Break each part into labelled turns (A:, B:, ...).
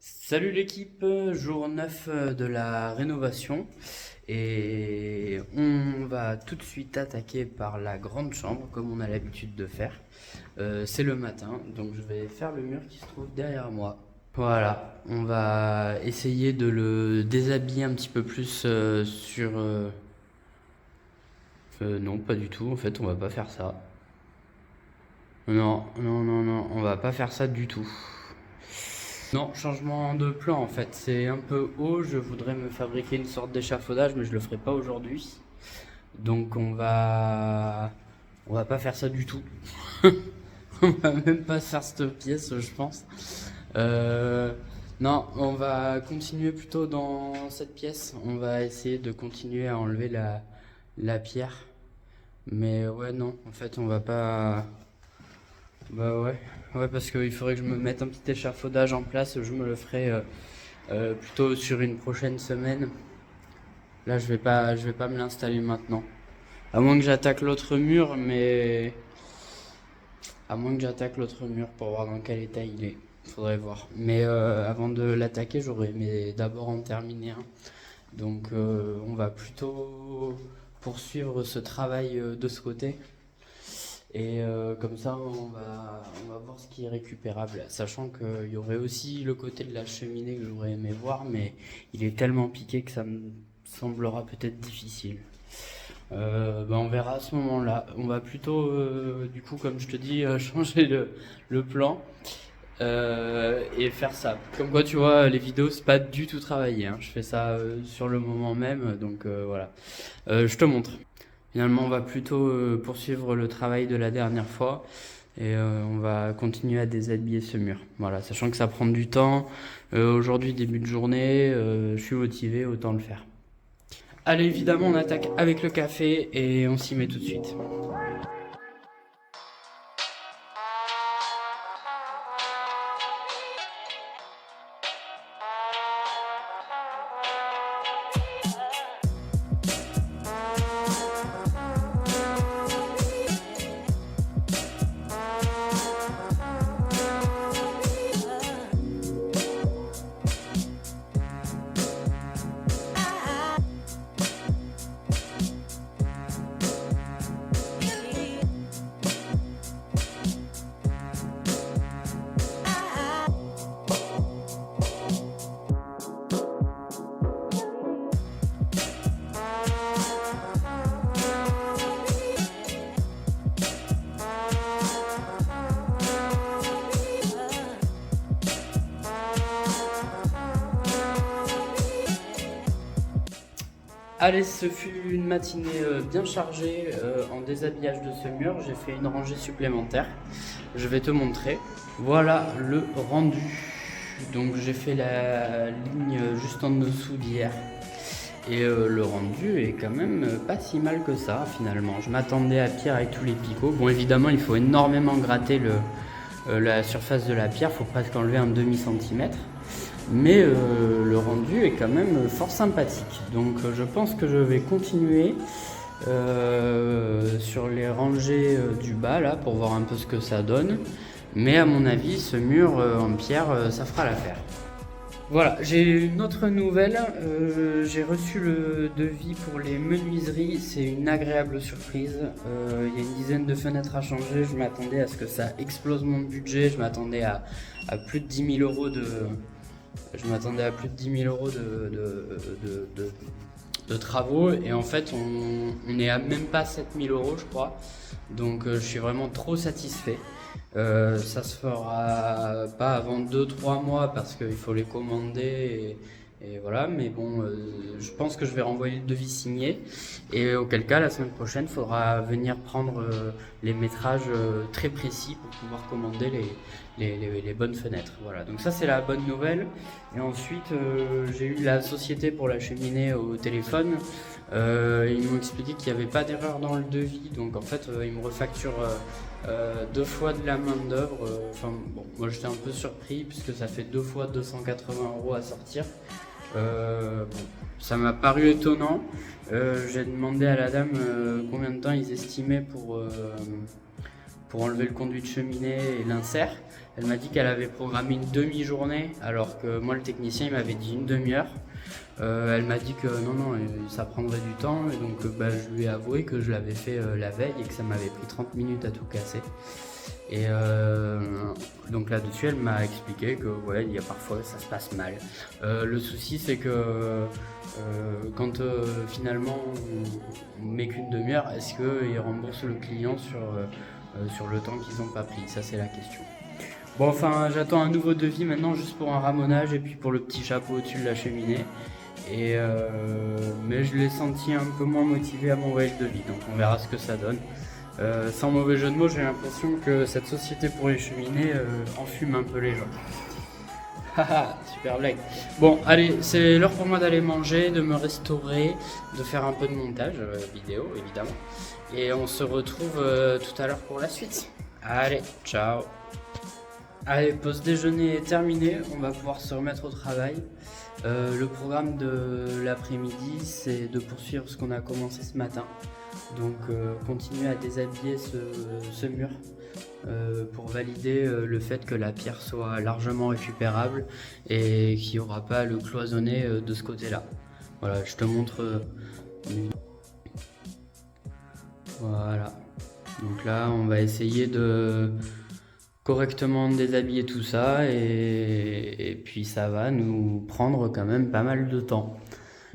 A: Salut l'équipe, jour 9 de la rénovation et on va tout de suite attaquer par la grande chambre comme on a l'habitude de faire. C'est le matin donc je vais faire le mur qui se trouve derrière moi. Voilà, on va essayer de le déshabiller un petit peu plus non, pas du tout, en fait on va pas faire ça. Non, non, non, non, on va pas faire ça du tout. Non, changement de plan en fait. C'est un peu haut. Je voudrais me fabriquer une sorte d'échafaudage, mais je le ferai pas aujourd'hui. Donc on va pas faire ça du tout. On va même pas faire cette pièce, je pense. Euh, non, on va continuer plutôt dans cette pièce. On va essayer de continuer à enlever la pierre. Mais ouais, non, en fait, on va pas. Bah ouais, ouais, parce qu'il faudrait que je me mette un petit échafaudage en place. Je me le ferai plutôt sur une prochaine semaine. Là, je vais pas me l'installer maintenant. À moins que j'attaque l'autre mur, mais à moins que j'attaque l'autre mur pour voir dans quel état il est. Faudrait voir. Mais avant de l'attaquer, j'aurais aimé d'abord en terminer un. Donc, on va plutôt poursuivre ce travail de ce côté. Et comme ça, on va voir ce qui est récupérable. Sachant qu'il y aurait aussi le côté de la cheminée que j'aurais aimé voir, mais il est tellement piqué que ça me semblera peut-être difficile. On verra à ce moment-là. On va plutôt, du coup, comme je te dis, changer le plan et faire ça. Comme quoi, tu vois, les vidéos, c'est pas du tout travaillé, hein. Je fais ça sur le moment même, donc voilà. Je te montre. Finalement, on va plutôt poursuivre le travail de la dernière fois et on va continuer à déshabiller ce mur. Voilà, sachant que ça prend du temps. Aujourd'hui, début de journée, je suis motivé, autant le faire. Allez, évidemment, on attaque avec le café et on s'y met tout de suite. Allez, ce fut une matinée bien chargée en déshabillage de ce mur. J'ai fait une rangée supplémentaire. Je vais te montrer. Voilà le rendu. Donc j'ai fait la ligne juste en dessous d'hier. Et le rendu est quand même pas si mal que ça finalement. Je m'attendais à pire avec tous les picots. Bon, évidemment, il faut énormément gratter la surface de la pierre. Il faut presque enlever un demi-centimètre. Mais le rendu est quand même fort sympathique. Donc je pense que je vais continuer sur les rangées du bas là pour voir un peu ce que ça donne. Mais à mon avis, ce mur en pierre, ça fera l'affaire. Voilà, j'ai une autre nouvelle. J'ai reçu le devis pour les menuiseries. C'est une agréable surprise. Il y a une dizaine de fenêtres à changer. Je m'attendais à ce que ça explose mon budget. Je m'attendais à plus de 10 000 euros je m'attendais à plus de 10 000 euros de travaux et en fait on est à même pas 7 000 euros je crois. Donc je suis vraiment trop satisfait. Ça se fera pas avant 2-3 mois parce qu'il faut les commander et voilà, mais bon, je pense que je vais renvoyer le devis signé et auquel cas la semaine prochaine il faudra venir prendre les métrages très précis pour pouvoir commander les bonnes fenêtres. Voilà, donc ça c'est la bonne nouvelle. Et ensuite j'ai eu la société pour la cheminée au téléphone. Ils m'ont expliqué qu'il n'y avait pas d'erreur dans le devis, donc en fait ils me refacturent 2 fois de la main d'œuvre. Enfin bon, moi j'étais un peu surpris puisque ça fait 2 fois 280 euros à sortir. Bon, ça m'a paru étonnant. J'ai demandé à la dame combien de temps ils estimaient pour enlever le conduit de cheminée et l'insert. Elle m'a dit qu'elle avait programmé une demi-journée, alors que moi le technicien il m'avait dit une demi-heure. Elle m'a dit que non, ça prendrait du temps, et donc je lui ai avoué que je l'avais fait la veille et que ça m'avait pris 30 minutes à tout casser. Et donc là-dessus, elle m'a expliqué que ouais, il y a parfois ça se passe mal. Le souci, c'est que quand finalement on met qu'une demi-heure, est-ce qu'ils remboursent le client sur le temps qu'ils n'ont pas pris? Ça, c'est la question. Bon, enfin, j'attends un nouveau devis maintenant juste pour un ramonage et puis pour le petit chapeau au-dessus de la cheminée. Mais je l'ai senti un peu moins motivé à m'envoyer le devis, donc on verra ce que ça donne. Sans mauvais jeu de mots, j'ai l'impression que cette société pour les cheminées enfume un peu les gens. Haha, super blague. Bon, allez, c'est l'heure pour moi d'aller manger, de me restaurer, de faire un peu de montage vidéo évidemment. Et on se retrouve tout à l'heure pour la suite. Allez, ciao. Allez, pause déjeuner est terminée, on va pouvoir se remettre au travail. Le programme de l'après-midi, c'est de poursuivre ce qu'on a commencé ce matin. Donc continuer à déshabiller ce mur pour valider le fait que la pierre soit largement récupérable et qu'il n'y aura pas à le cloisonner de ce côté-là. Voilà, je te montre. Voilà. Donc là, on va essayer de correctement déshabiller tout ça et puis ça va nous prendre quand même pas mal de temps.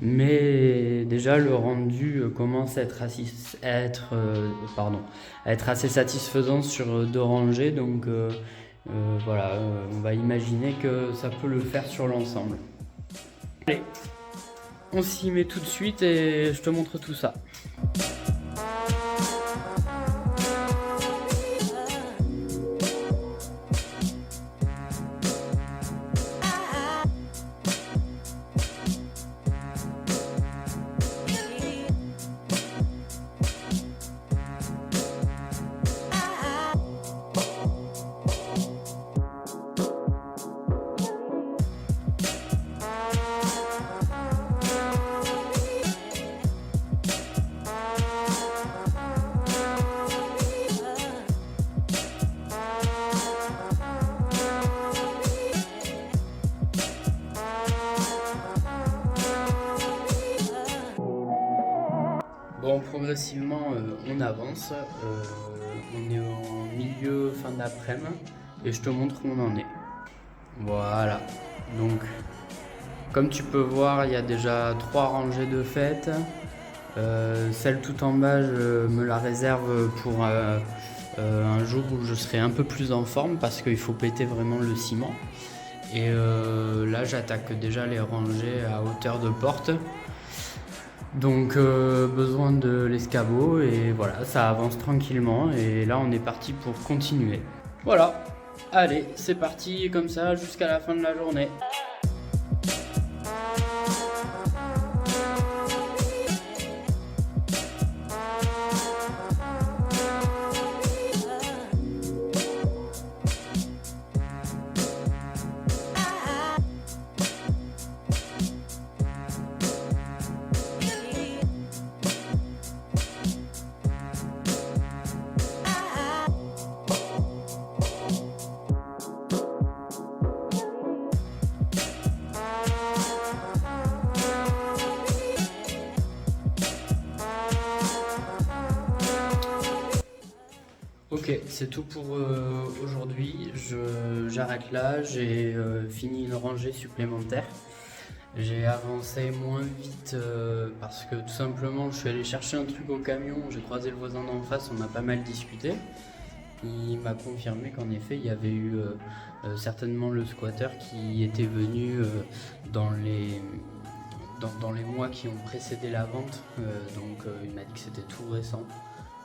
A: Mais déjà le rendu commence à être assez satisfaisant sur 2 rangées, donc voilà, on va imaginer que ça peut le faire sur l'ensemble. Allez, on s'y met tout de suite et je te montre tout ça. Bon, progressivement, on avance. On est en milieu, fin d'après-midi, et je te montre où on en est. Voilà. Donc, comme tu peux voir, il y a déjà 3 rangées de faites. Celle tout en bas, je me la réserve pour un jour où je serai un peu plus en forme parce qu'il faut péter vraiment le ciment. Et là, j'attaque déjà les rangées à hauteur de porte. Donc besoin de l'escabeau et voilà, ça avance tranquillement et là on est parti pour continuer. Voilà, allez, c'est parti comme ça jusqu'à la fin de la journée. Ok, c'est tout pour aujourd'hui. J'arrête là, j'ai fini une rangée supplémentaire. J'ai avancé moins vite parce que tout simplement je suis allé chercher un truc au camion, j'ai croisé le voisin d'en face, on a pas mal discuté. Il m'a confirmé qu'en effet il y avait eu certainement le squatter qui était venu dans les mois qui ont précédé la vente, donc il m'a dit que c'était tout récent.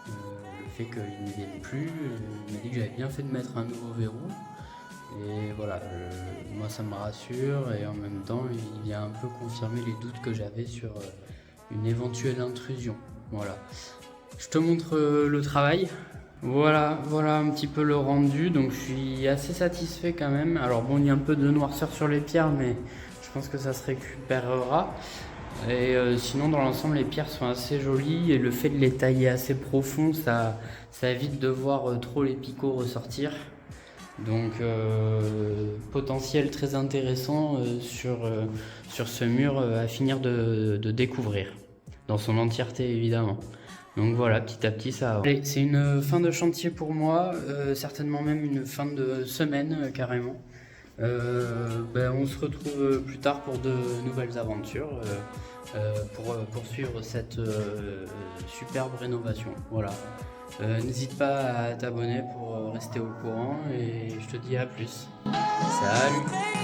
A: Le fait qu'il ne vienne plus, il m'a dit que j'avais bien fait de mettre un nouveau verrou. Et voilà, moi ça me rassure et en même temps il vient un peu confirmer les doutes que j'avais sur une éventuelle intrusion. Voilà. Je te montre le travail. Voilà un petit peu le rendu, donc je suis assez satisfait quand même. Alors bon, il y a un peu de noirceur sur les pierres, mais je pense que ça se récupérera. Et sinon, dans l'ensemble, les pierres sont assez jolies et le fait de les tailler assez profond, ça évite de voir trop les picots ressortir. Donc, potentiel très intéressant sur ce mur à finir de découvrir, dans son entièreté évidemment. Donc voilà, petit à petit ça avance. Allez, c'est une fin de chantier pour moi, certainement même une fin de semaine carrément. On se retrouve plus tard pour de nouvelles aventures, pour poursuivre cette superbe rénovation. Voilà. N'hésite pas à t'abonner pour rester au courant et je te dis à plus. Salut!